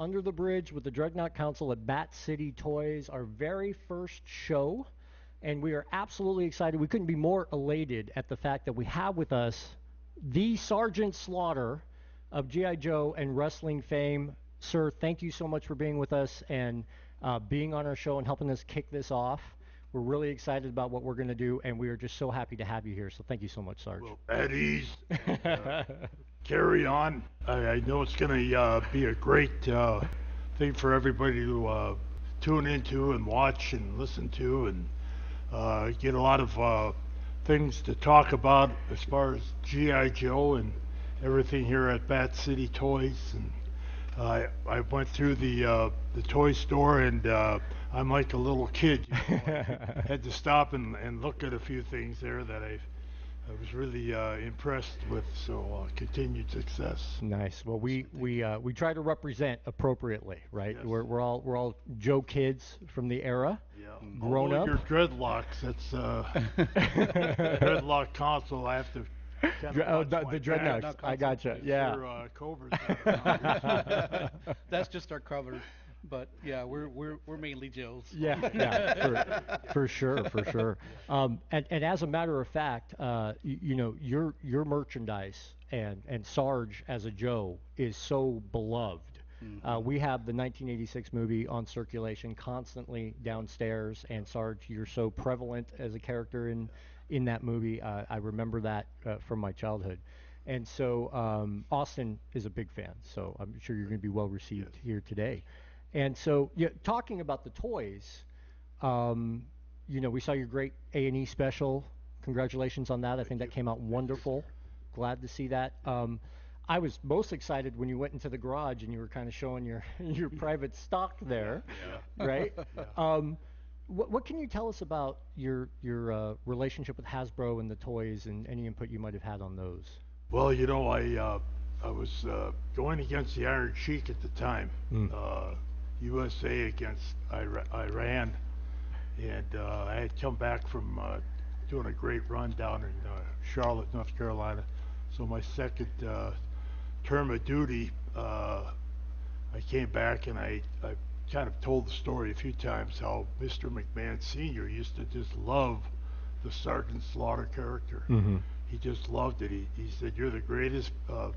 Under the Bridge with the Dreadnok Council at Batcity Toys, our very first show. And we are absolutely excited. We couldn't be more elated at the fact that we have with us the Sergeant Slaughter of G.I. Joe and wrestling fame. Sir, thank you so much for being with us and being on our show and helping us kick this off. We're really excited about what we're going to do, and we are just so happy to have you here. So thank you so much, Sarge. Well, at ease. Carry on. I know it's going to be a great thing for everybody to tune into and watch and listen to and get a lot of things to talk about as far as G.I. Joe and everything here at Batcity Toys. And I went through the toy store and I'm like a little kid. You know, I had to stop and look at a few things there that I was really impressed with. So continued success. Nice. Well, we try to represent appropriately, right? Yes. We're all Joe kids from the era, Yeah. grown Although up. your dreadlocks, that's dreadlock console. I have to kind of The Dreadnoks. I gotcha. Yeah. Cobra's That's just our cover, but yeah, we're mainly Joes. Yeah, for sure. And as a matter of fact, you know, your merchandise and Sarge as a Joe is so beloved. We have the 1986 movie on circulation constantly downstairs, and Sarge, you're so prevalent as a character in that movie. I remember that from my childhood. And so Austin is a big fan, so I'm sure you're going to be well received here today. And so, yeah, talking about the toys, you know, we saw your great A&E special. Congratulations on that. I think that came out wonderful. Glad to see that. I was most excited when you went into the garage and you were kind of showing your private stock there, right? What can you tell us about your relationship with Hasbro and the toys and any input you might have had on those? Well, you know, I was going against the Iron Sheik at the time, USA against Iran, and I had come back from doing a great run down in Charlotte, North Carolina. So my second term of duty, I came back and I kind of told the story a few times how Mr. McMahon Sr. used to just love the Sergeant Slaughter character. He just loved it. He said, "You're the greatest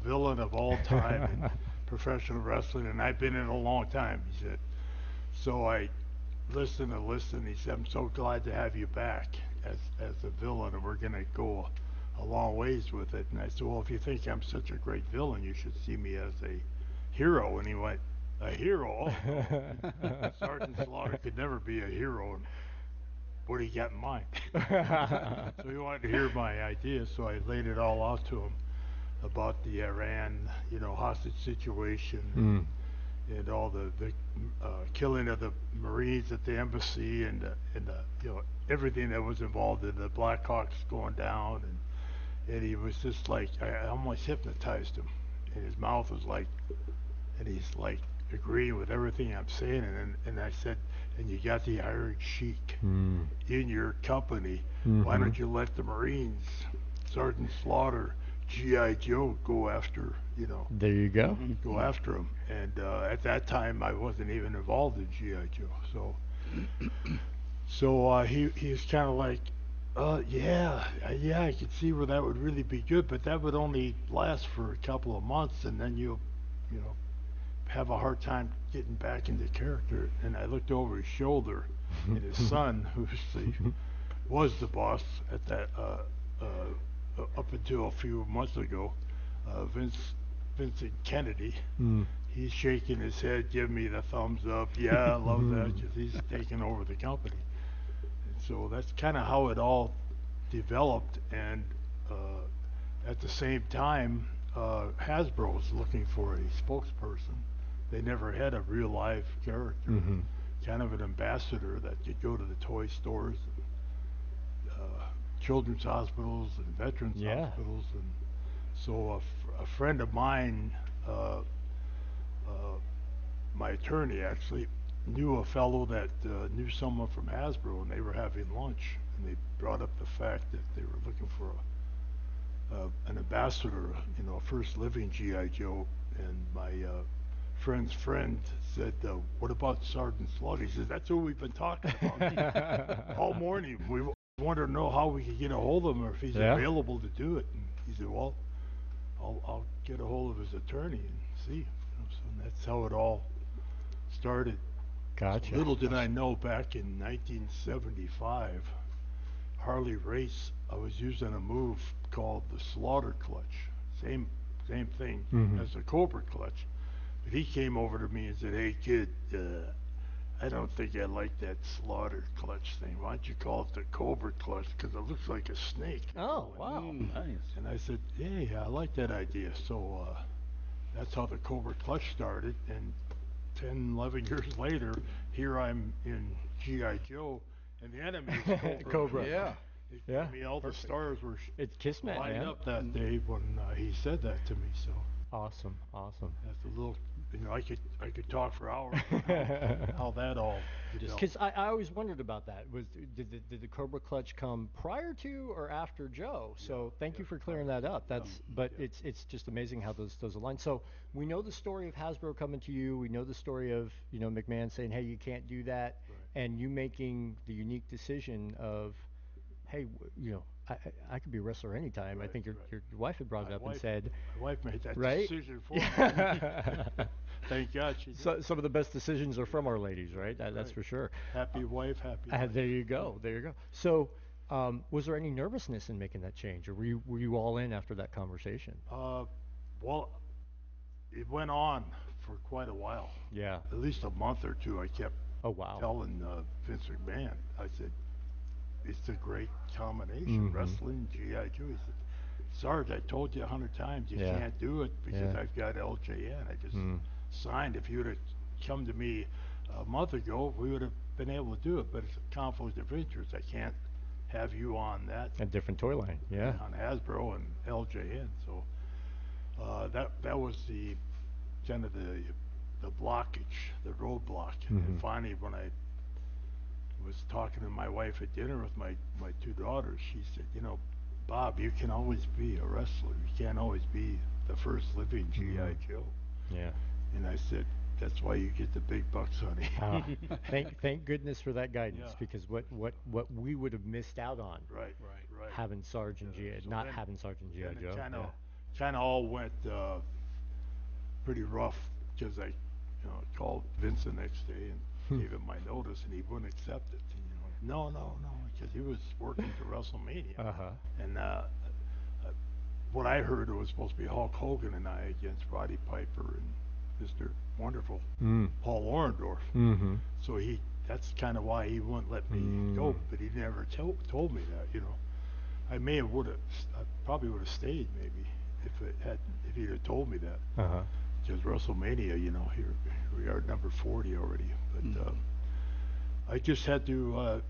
villain of all time in professional wrestling, and I've been in a long time," he said. So I listened and listened. He said, "I'm so glad to have you back as a villain, and we're going to go a long ways with it." And I said, "Well, if you think I'm such a great villain, you should see me as a hero." And he went, "A hero? Oh, no. Sergeant Slaughter could never be a hero. And what do you got in mind?" So he wanted to hear my ideas, so I laid it all out to him about the Iran, hostage situation, and all the killing of the Marines at the embassy, and everything that was involved in the Blackhawks going down, and he was just like, I almost hypnotized him, and his mouth was like, and he's like agreeing with everything I'm saying, and I said, "And you got the Iron Sheik in your company. Why don't you let the Marines, Sergeant Slaughter, G.I. Joe go after, There you go. go after him?" And at that time, I wasn't even involved in G.I. Joe. So he was kind of like, yeah, I could see where that would really be good, but that would only last for a couple of months, and then you'll have a hard time getting back into character. And I looked over his shoulder, and his son, who was the boss at that up until a few months ago, Vincent Kennedy, he's shaking his head, giving me the thumbs up. Yeah, I love that, because he's taking over the company. And so that's kind of how it all developed. And at the same time, Hasbro was looking for a spokesperson. They never had a real live character, kind of an ambassador that could go to the toy stores, children's hospitals and veterans hospitals. And so a friend of mine, my attorney actually, knew a fellow that knew someone from Hasbro, and they were having lunch, and they brought up the fact that they were looking for an ambassador, a first living G.I. Joe. And my friend's friend said, "What about Sergeant Slaughter?" He says, "That's who we've been talking about all morning. We wanted to know how we could get a hold of him or if he's Yeah. available to do it." And he said, "Well, I'll get a hold of his attorney and see." So that's how it all started. Gotcha. Little did I know, back in 1975, Harley Race, I was using a move called the Slaughter clutch. Same thing as the Cobra clutch. But he came over to me and said, "Hey kid, I don't think I like that Slaughter clutch thing. Why don't you call it the Cobra clutch? Because it looks like a snake." Oh, wow. Nice. And I said, "Hey, I like that idea." So that's how the Cobra clutch started. And 10, 11 years later, here I'm in G.I. Joe, and the enemy is Cobra. Cobra. Yeah. Yeah. I mean, all the stars were It's Kismet, lined man. up that day when he said that to me. So Awesome. Awesome. that's a little, I could talk for hours on how that all developed. Because I always wondered about that. Did the Cobra Clutch come prior to or after Joe? So thank you for clearing that up. But it's just amazing how those align. So we know the story of Hasbro coming to you. We know the story of McMahon saying, "Hey, you can't do that," and you making the unique decision of, "Hey, I could be a wrestler anytime." I think your wife had brought it up and said, My wife made that right? decision for me. Thank God she did. So some of the best decisions are from our ladies, right? That's for sure. Happy wife, happy life. There you go. There you go. So, was there any nervousness in making that change, or were you all in after that conversation? Well, it went on for quite a while. Yeah. At least a month or two. I kept Oh, wow. telling Vince McMahon. I said, "It's a great combination, wrestling, G.I. Joe." He said, "Sarge, I told you 100 times you can't do it because I've got LJN. I just signed. If you would have come to me a month ago, we would have been able to do it, but it's a conflict of interest. I can't have you on that." A different toy line, yeah. On Hasbro and LJN. So that was the kind of the blockage, the roadblock. And finally, when I was talking to my wife at dinner with my two daughters, she said, "Bob, you can always be a wrestler. You can't always be the first living G.I. Joe." Yeah. And I said, "That's why you get the big bucks, honey." Thank goodness for that guidance, because what we would have missed out on, Right. having Sergeant G, So not then- having Sergeant G.I. then Joe. it kind of all went pretty rough because I called Vince the next day and gave him my notice, and he wouldn't accept it. No, because he was working to WrestleMania. And what I heard, it was supposed to be Hulk Hogan and I against Roddy Piper and Mr. Wonderful Paul Orndorff. So that's kind of why he wouldn't let me go, but he never told me that. I probably would have stayed maybe if he'd have told me that. Because WrestleMania, here we are at number 40 already. But I just had to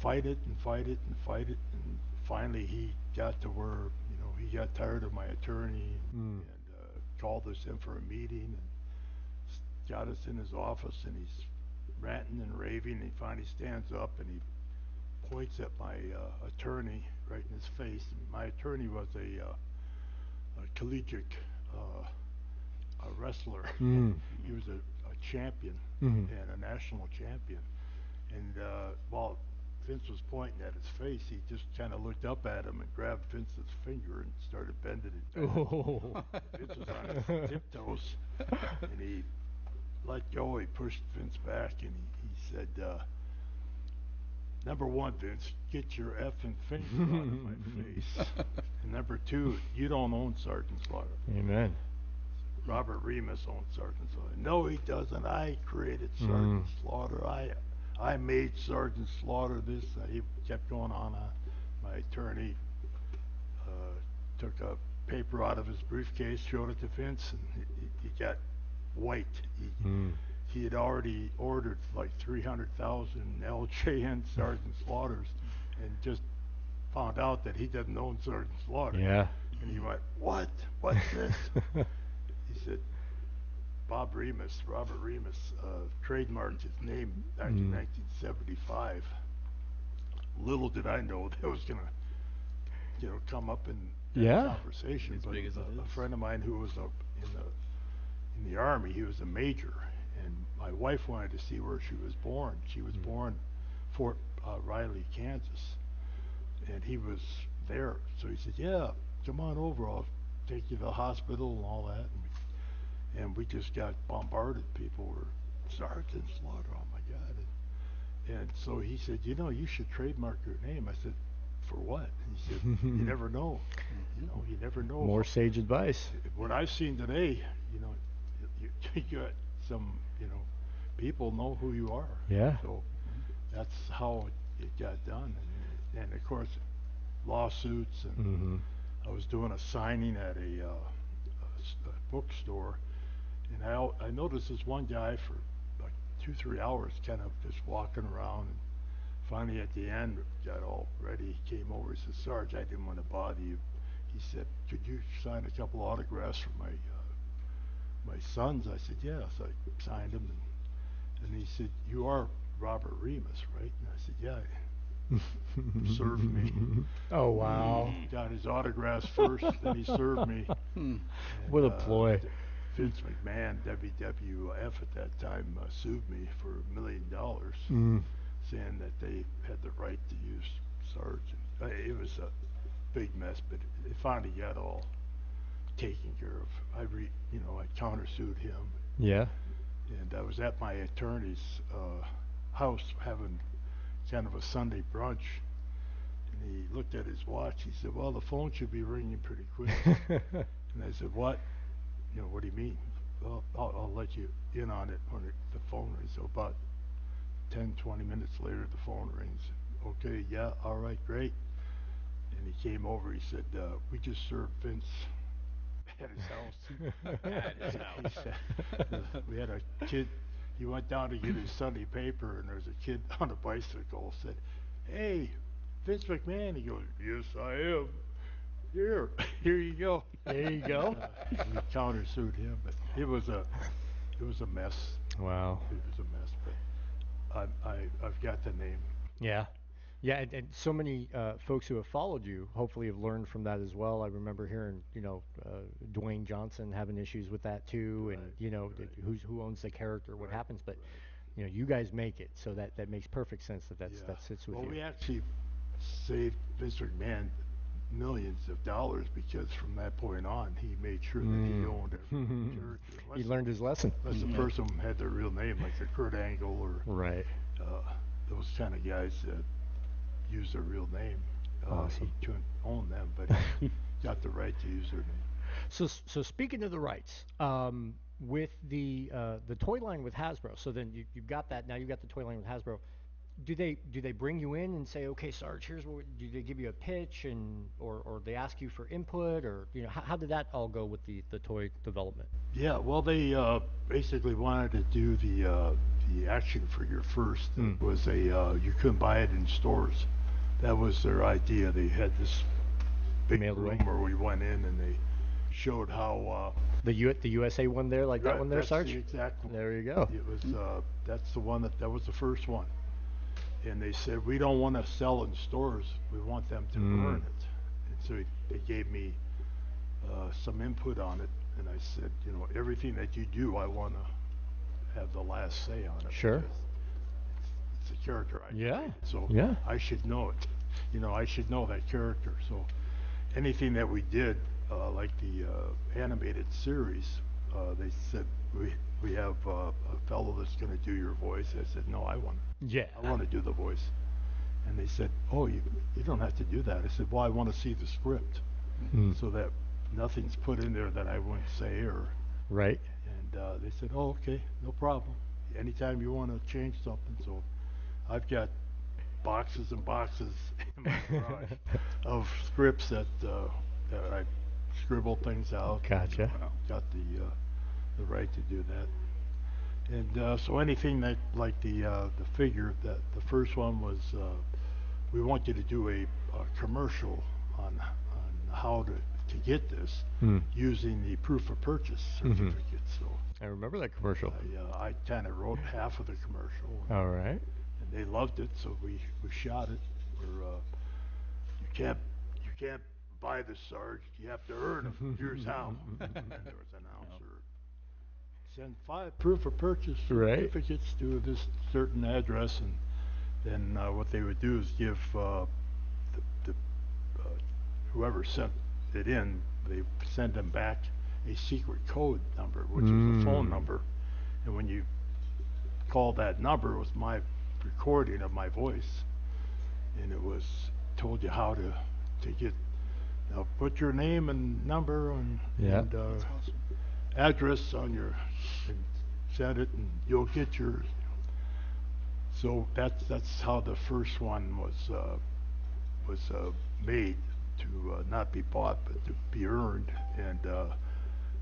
fight it and fight it and fight it, and finally he got to where he got tired of my attorney and called us in for a meeting and got us in his office, and he's ranting and raving, and he finally stands up and he points at my attorney right in his face. And my attorney was a collegiate wrestler. He was a champion and a national champion. And while Vince was pointing at his face, he just kind of looked up at him and grabbed Vince's finger and started bending it back. Vince was on his tiptoes, and he let go. He pushed Vince back, and he said, "Number one, Vince, get your effing finger out of my face. And number two, you don't own Sergeant Slaughter. Amen. Robert Remus owns Sergeant Slaughter." "No, he doesn't. I created Sergeant Slaughter. I made Sergeant Slaughter this." He kept going on. My attorney took a paper out of his briefcase, showed it to Vince, and he got white. He had already ordered like 300,000 LJN Sergeant Slaughters, and just found out that he doesn't own Sergeant Slaughter. Yeah. And he went, "What? What's this?" He said, Robert Remus, trademarked his name back in 1975. Little did I know that was going to come up in that conversation. As but big as it a is. friend of mine who was in the in the Army. He was a major, and my wife wanted to see where she was born. She was born Fort Riley, Kansas, and he was there. So he said, "Yeah, come on over. I'll take you to the hospital and all that." And we just got bombarded. People were Sergeant Slaughter. Oh my God! And so he said, "You know, you should trademark your name." I said, "For what?" And he said, "You never know. You know, you never know." More sage advice. What I've seen today, you know, you got some, you know, people know who you are. Yeah. So that's how it got done. And of course, lawsuits. And Mm-hmm. I was doing a signing at a bookstore, and I noticed this one guy for like 2 3 hours, kind of just walking around. And finally, at the end, got all ready. He came over. He said, "Sarge, I didn't want to bother you." He said, "Could you sign a couple autographs for my sons?" I said, "Yeah." So I signed them, and he said, "You are Robert Remus, right?" And I said, "Yeah." Served me. Oh, wow. Got his autographs first, then he served me. And, What a ploy. Vince McMahon, WWF at that time, sued me for $1 million, saying that they had the right to use Sarge. It was a big mess, but it finally got all taken care of. I countersued him, Yeah. and I was at my attorney's house having kind of a Sunday brunch, and he looked at his watch. He said, "Well, the phone should be ringing pretty quick." And I said, "What? What do you mean?" "Well, I'll let you in on it when the phone rings." So about 10, 20 minutes later, the phone rings. "Okay, yeah, all right, great." And he came over. He said, "We just served Vince at his house." At his house. He said, "We had a kid." He went down to get his Sunday paper, and there's a kid on a bicycle. Said, "Hey, Vince McMahon." He goes, "Yes, I am. Here, here you go." There you go. We countersued him, but it was a mess. Wow. It was a mess, but I've got the name. Yeah. Yeah, and so many folks who have followed you hopefully have learned from that as well. I remember hearing, Dwayne Johnson having issues with that too, and Right, right. who owns the character, what Right, happens. But right. you guys make it, so that makes perfect sense Yeah. that sits with Well, you. we actually saved Vince McMahon millions of dollars, because from that point on, he made sure that he owned every character. He learned his lesson. Unless the person had their real name, like a Kurt Angle or Right. those kind of guys that use their real name. Awesome. He couldn't own them, but he got the right to use their name. So speaking of the rights, with the toy line with Hasbro, so then you've got that now. You've got the toy line with Hasbro. Do they bring you in and say, okay, Sarge, here's what? Do they give you a pitch or they ask you for input, or how did that all go with the toy development? Yeah, well, they basically wanted to do the action figure first. It was you couldn't buy it in stores. That was their idea. They had this big Mailed away. room where we went in, and they showed how The USA one there, like that one there, that's Sarge? the exact one. There you go. It was that's the one that was the first one. And they said, "We don't want to sell in stores. We want them to earn it." And so they gave me some input on it, and I said, "Everything that you do, I want to have the last say on it." Sure. Because it's a character I Yeah. created, so Yeah. I should know it. I should know that character. So anything that we did, like the animated series, they said, we have a fellow that's going to do your voice. I said, "No, I want Yeah. to do the voice." And they said, "Oh, you don't have to do that." I said, "Well, I want to see the script, so that nothing's put in there that I wouldn't say." Right. And they said, "Oh, okay, no problem. Anytime you want to change something." So I've got boxes and boxes in my garage of scripts that I scribble things out. Gotcha. Got the right to do that. And so anything that, like the figure, that the first one was, we want you to do a commercial on how to get this using the proof of purchase certificate. So I remember that commercial. I kind of wrote half of the commercial. All right. And they loved it, so we shot it. Where you can't buy the Sarge, you have to earn them. Here's how. And there was an announcer send 5 proof of purchase Right. certificates to this certain address, and then what they would do is give the whoever sent it in, they send them back a secret code number, which is a phone number, and when you call that number, it was my recording of my voice, and it was told you how to get. Now put your name and number and, Yeah. and That's awesome. address on your, and send it, and you'll get yours. So that's how the first one was made to not be bought but to be earned. And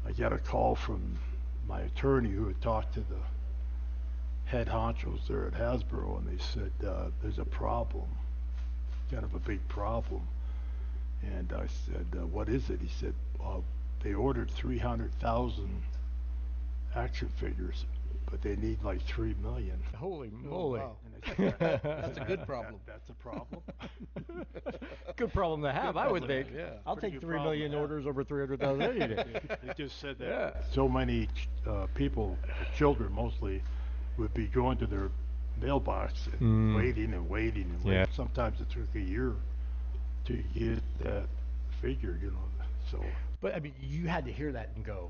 I got a call from my attorney who had talked to the head honchos there at Hasbro, and they said there's a problem, kind of a big problem. And I said, what is it? He said, they ordered 300,000 action figures, but they need like 3 million. Holy Oh, moly. wow. And I said, That's a good problem. That's a problem. Good problem to have, Good I would problem, think. yeah. I'll Pretty take good 3 problem to million have. orders over 300,000 any day. They just said that Yeah. so many people, children mostly, would be going to their mailbox and waiting and waiting and waiting. Yeah. Sometimes it took a year to get that figure, So But I mean, you had to hear that and go,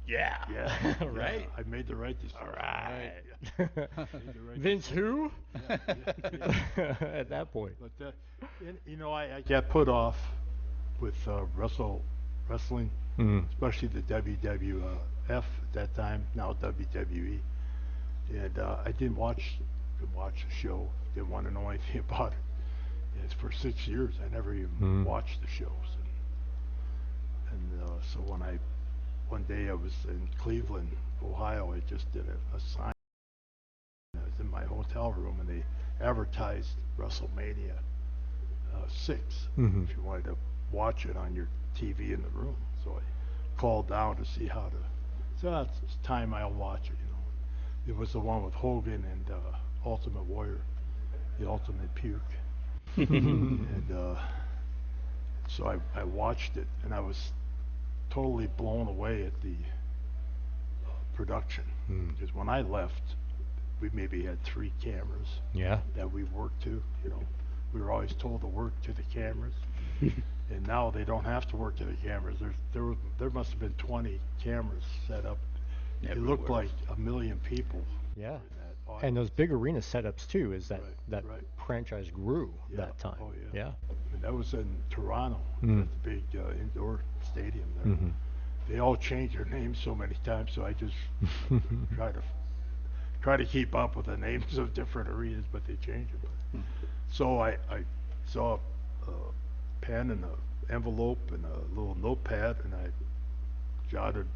yeah, yeah, right? I made the right decision. All right. Made the right Vince decision. who? Yeah. At that point. But I got put off with wrestling, especially the WWF at that time, now WWE, and I didn't watch the show. Didn't want to know anything about it. And for 6 years, I never even watched the shows. And so one day I was in Cleveland, Ohio. I just did a sign. I was in my hotel room, and they advertised WrestleMania 6 if you wanted to watch it on your TV in the room. So I called down to see how to. So it's time I'll watch it. It was the one with Hogan and Ultimate Warrior, the Ultimate Puke, and so I watched it, and I was totally blown away at the production. Because when I left, we maybe had 3 cameras Yeah. that we worked to. We were always told to work to the cameras, and now they don't have to work to the cameras. There must have been 20 cameras set up. It looked Everywhere. like a million people. Yeah. in that And audience. those big arena setups too, is that Right. franchise grew Yeah. that time. Oh, yeah. Yeah. And that was in Toronto, at the big indoor stadium there. They all changed their names so many times, so I just try to keep up with the names of different arenas, but they change them. So I saw a pen and an envelope and a little notepad, and I jotted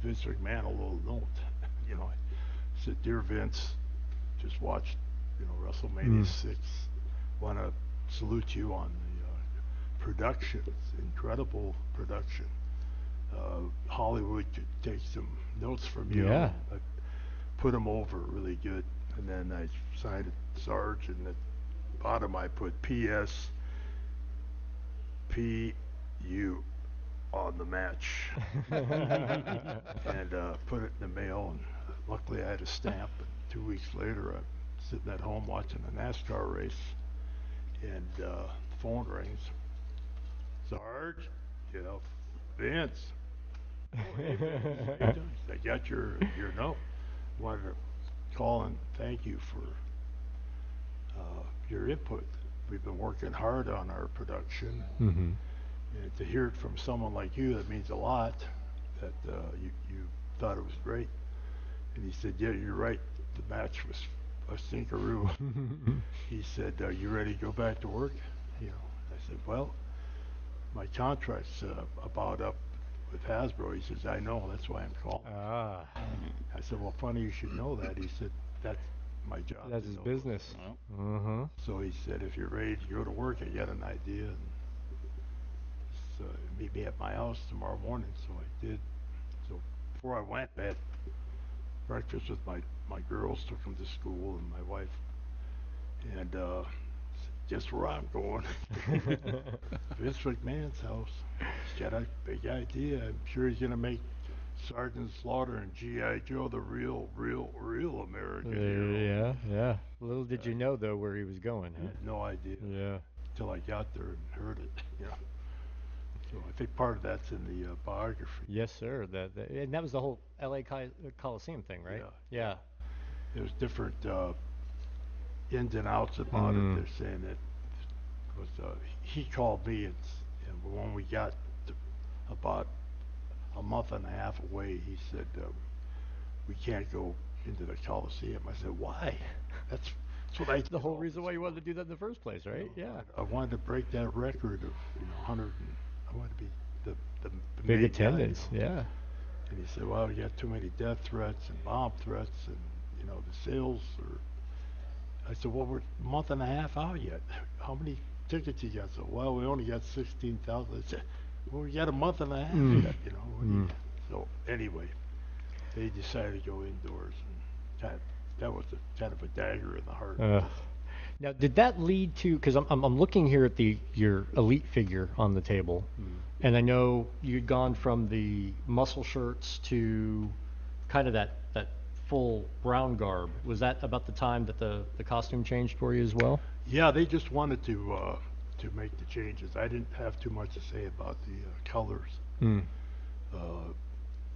Vince McMahon a little note. I said, "Dear Vince, just watched, WrestleMania 6. Want to salute you on the production. It's incredible production. Hollywood could take some notes from you. Yeah. I put them over really good, and then I signed it Sarge, and at the bottom I put P.S. P.U. on the match, and put it in the mail. And luckily, I had a stamp. And 2 weeks later, I'm sitting at home watching a NASCAR race, and the phone rings. Sarge, Vince. Oh, hey, Vince, how you doing? I got your note. Wanted to call and thank you for your input. We've been working hard on our production. And to hear it from someone like you, that means a lot, that you thought it was great. And he said, yeah, you're right. The match was a stinkeroo. He said, you ready to go back to work? I said, well, my contract's about up with Hasbro. He says, I know, that's why I'm calling. Ah. I said, well, funny you should know that. He said, that's my job. That's to his know business. Well, So he said, if you're ready to go to work, I got an idea. And so meet me at my house tomorrow morning. So I did. So before I went, I had breakfast with my girls, took them to school, and my wife. And guess where I'm going? Vince McMahon's house. He's got a big idea. I'm sure he's going to make Sergeant Slaughter and G.I. Joe, the real American hero. Yeah. Little did you know though where he was going, I huh? had no idea Yeah. until I got there and heard it. So I think part of that's in the biography. Yes, sir. And that was the whole L.A. Coliseum thing, right? Yeah. There's different ins and outs about it. They're saying that was he called me and when we got to about a month and a half away, he said we can't go into the Coliseum. I said, why? That's what I. The whole reason why you wanted to do that in the first place, right? Yeah. I wanted to break that record of 100. I wanted to be the Big main attendance. guy, Yeah. And he said, well, you got too many death threats and bomb threats, and the sales are. I said, well, we're a month and a half out yet. How many tickets you got? So, well, we only got 16,000. I said, well, we got a month and a half yet, So anyway, they decided to go indoors, and that was kind of a dagger in the heart. Now, did that lead to? Because I'm looking here at your elite figure on the table, and I know you'd gone from the muscle shirts to kind of that full brown garb. Was that about the time that the costume changed for you as well? Yeah, they just wanted to make the changes. I didn't have too much to say about the colors.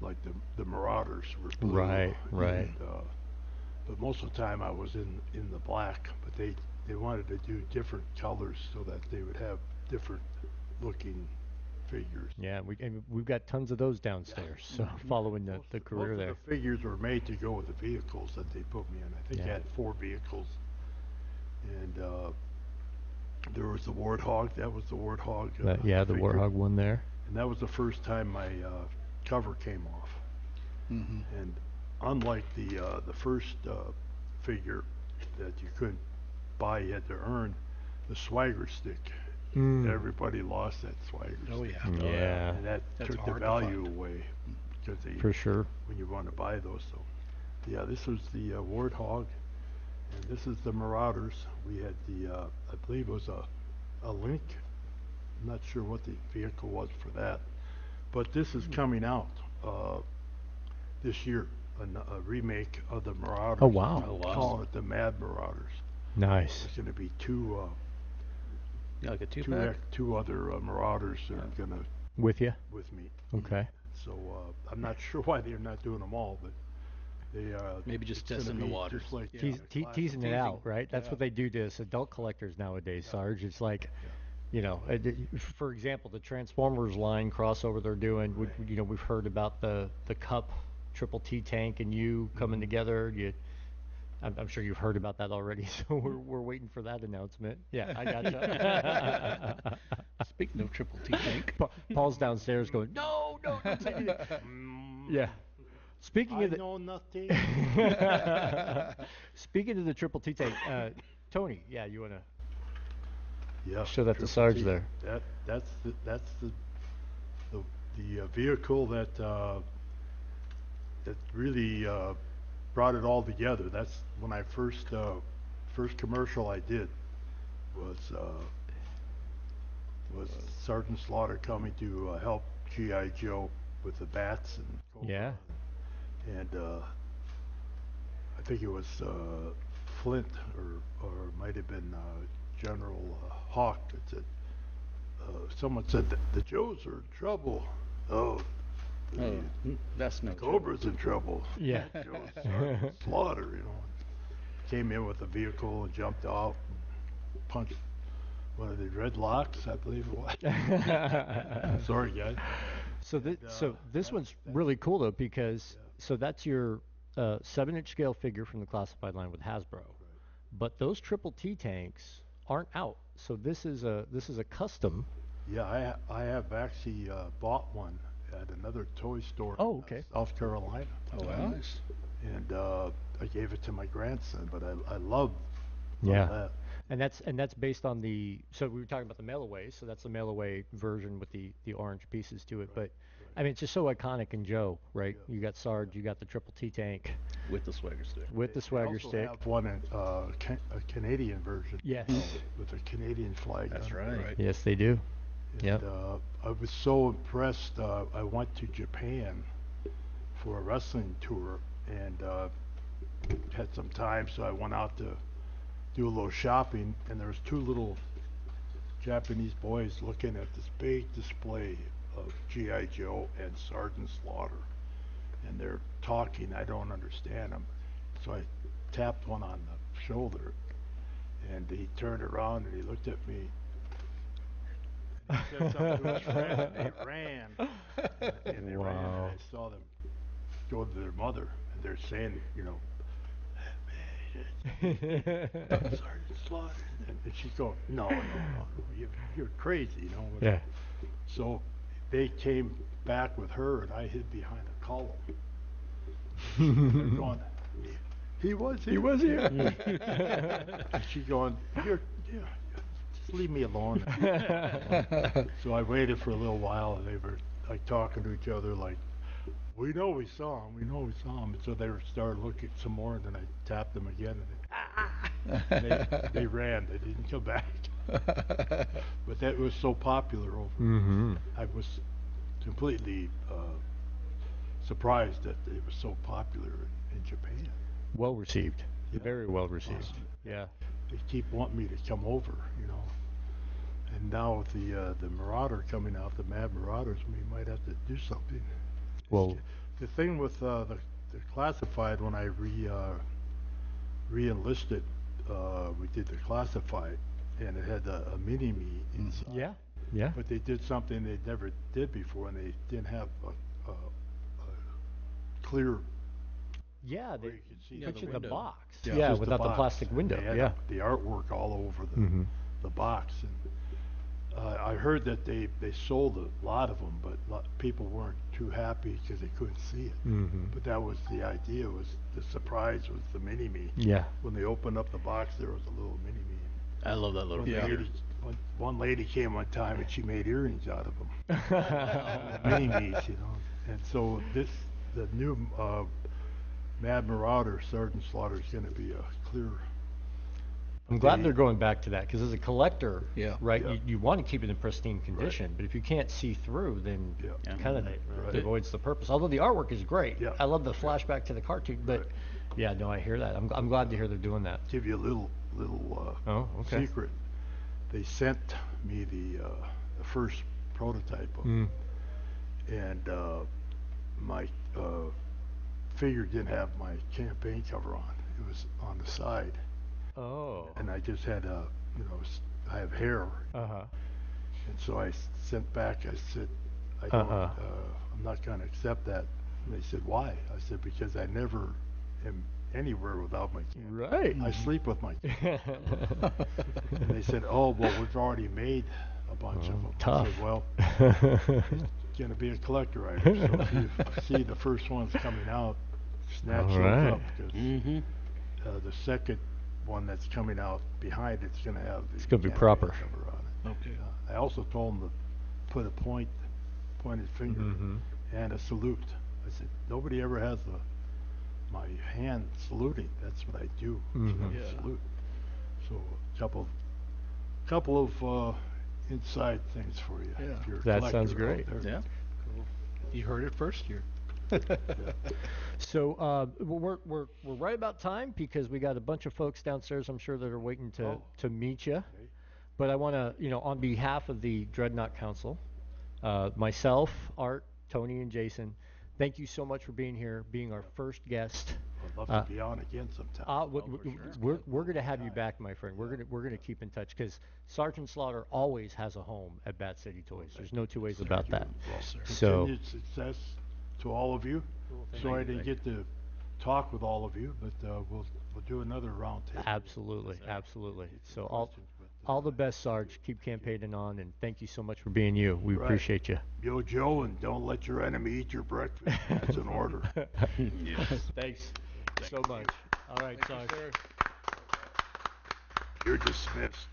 Like the Marauders were blue. Right. And, but most of the time I was in the black. But they wanted to do different colors so that they would have different looking figures. Yeah, we've got tons of those downstairs. So following the career most there. Of the figures were made to go with the vehicles that they put me in. I think I had 4 vehicles, and there was the Warthog. That was the Warthog. The figure. Warthog one there. And that was the first time my cover came off. And unlike the first figure that you couldn't buy, you had to earn the swagger stick. Everybody lost that swagger stick. Oh, yeah. Yeah. And that That's took the hard to value find. away because For sure. when you want to buy those. So, yeah, this was the Warthog, and this is the Marauders. We had the I believe it was a Link. I'm not sure what the vehicle was for that, but this is coming out this year, a remake of the Marauders. Oh, wow. I'm calling it the Mad Marauders. Nice. There's going to be two Like a two-pack? two other Marauders that are going to With you? with me. Okay. So I'm not sure why they're not doing them all, but they Maybe just it's gonna testing the be waters. just like Yeah. Teasing it out, right? That's Yeah. what they do to us adult collectors nowadays, Sarge. It's like, for example, the Transformers line crossover they're doing. We've heard about the Cup Triple T tank and you coming together. I'm sure you've heard about that already, so we're waiting for that announcement. Yeah, I gotcha. Speaking of Triple T tank. Paul's downstairs going, no, don't say anything. Yeah. Speaking I of the know nothing. Speaking of the Triple T tank, Tony, you wanna Yeah, show that to Triple Sarge T. there? That's the vehicle that really brought it all together. That's when I first commercial I did was Sergeant Slaughter coming to help G.I. Joe with the bats and Yeah. and I think it was Flint or it might have been General Hawk that said someone said that the Joes are in trouble. Oh, That's no Cobra's in trouble. Yeah. Sergeant Slaughter, came in with a vehicle and jumped off and punched one of the Dreadnoks, I believe it was. Sorry, guys. So this one's really cool though because so that's your 7-inch scale figure from the classified line with Hasbro, but those Triple T tanks aren't out. So this is a custom. Yeah, I have actually bought one at another toy store Oh, in okay. South Carolina. Oh, wow. Nice. And I gave it to my grandson, but I love Yeah. that. And that's based on so we were talking about the mail away, so that's the mail away version with the orange pieces to it. But I mean, it's just so iconic in Joe, right? Yeah. You got Sarge, you got the Triple T tank With the swagger stick. with the swagger I also stick. have one in a Canadian version. Yes. With a Canadian flag. That's on it. right. Yes, they do. And, Yep. I was so impressed. I went to Japan for a wrestling tour, and had some time, so I went out to do a little shopping, and there was two little Japanese boys looking at this big display of G.I. Joe and Sergeant Slaughter, and they're talking. I don't understand them, so I tapped one on the shoulder, and he turned around and he looked at me. And he said something to his friend, and they ran. And they ran, and I saw them go to their mother, and they're saying, you know, Sergeant Slaughter. And she's going, no, you're crazy, you know. Yeah. So they came back with her, and I hid behind a column. They're going, he was here. And she going, just leave me alone. So I waited for a little while, and they were like talking to each other like, we know we saw him. And so they started looking some more, and then I tapped them again, and they ran. They didn't come back. But that was so popular over. Mm-hmm. I was completely surprised that it was so popular in Japan. Well received. Yeah. Very well received. Yeah. They keep wanting me to come over, you know. And now with the Marauder coming out, the Mad Marauders, we might have to do something. Well, the thing with the classified, when I re-enlisted, we did the classified, and it had a mini-me inside. yeah. Yeah. But they did something they never did before, and they didn't have a clear. Yeah, where they you could see Yeah, put the you in the window. box. Yeah. Yeah, just without the box. plastic And window. they had Yeah. the artwork all over Mm-hmm. the box, and I heard that they sold a lot of them, but people weren't too happy because they couldn't see it. Mm-hmm. But that was the idea. Was the surprise was the mini-me. Yeah. When they opened up the box, there was a little mini-me. I love that little Yeah. figure. One lady came one time and she made earrings out of them. Mini-me's, you know. And so the new Mad Marauder Sergeant Slaughter is going to be a clear. I'm glad they're going back to that, because as a collector, Yeah. right, Yeah. you want to keep it in pristine condition, but if you can't see through, then Yeah. Yeah. kind of Right. avoids the purpose. Although the artwork is great. Yeah. I love the flashback to the cartoon, but Right. yeah, no, I hear that. I'm glad to hear they're doing that. Give you a little Oh, okay. secret. They sent me the first prototype of Mm. it, and my figure didn't have my campaign cover on. It was on the side, Oh. and I just had I have hair, Uh-huh. and so I sent back. I said, I don't, I'm not going to accept that. And they said, why? I said, because I never am anywhere without my camera. Right. I sleep with my camera. And they said, oh, well, we've already made a bunch of them. Tough. I said, well, it's going to be a collector item. So if you see the first one's coming out, snatch All those right. up. Because Mm-hmm. the second one that's coming out behind it's going to have the It's gonna be campaign proper. cover on it. Okay. I also told them to put a pointed finger Mhm. and a salute. I said, nobody ever has my hand saluting. That's what I do. Mhm. Yeah. Salute. So a couple of inside things for you. Yeah. If you're a That sounds collector out great. there. Yeah. Cool. You heard it first here. So we're right about time, because we got a bunch of folks downstairs, I'm sure, that are waiting to meet you. Okay. But I want to, on behalf of the Dreadnok Council, myself, Art, Tony, and Jason, thank you so much for being here, being our first guest. I'd love to be on again sometime. We're going to have you back, my friend. We're going to keep in touch, because Sergeant Slaughter always has a home at Batcity Toys. There's no two ways about that. Well, So continued success to all of you. Sorry I didn't get to talk with all of you, but we'll do another round table. absolutely. So questions, but, all the best, Sarge. Keep campaigning on, and thank you so much for being you. We Right. appreciate you. Yo, Joe, and don't let your enemy eat your breakfast. That's an order. Yes. Thanks so much. All right, Thank you, Sarge. sir. You're dismissed.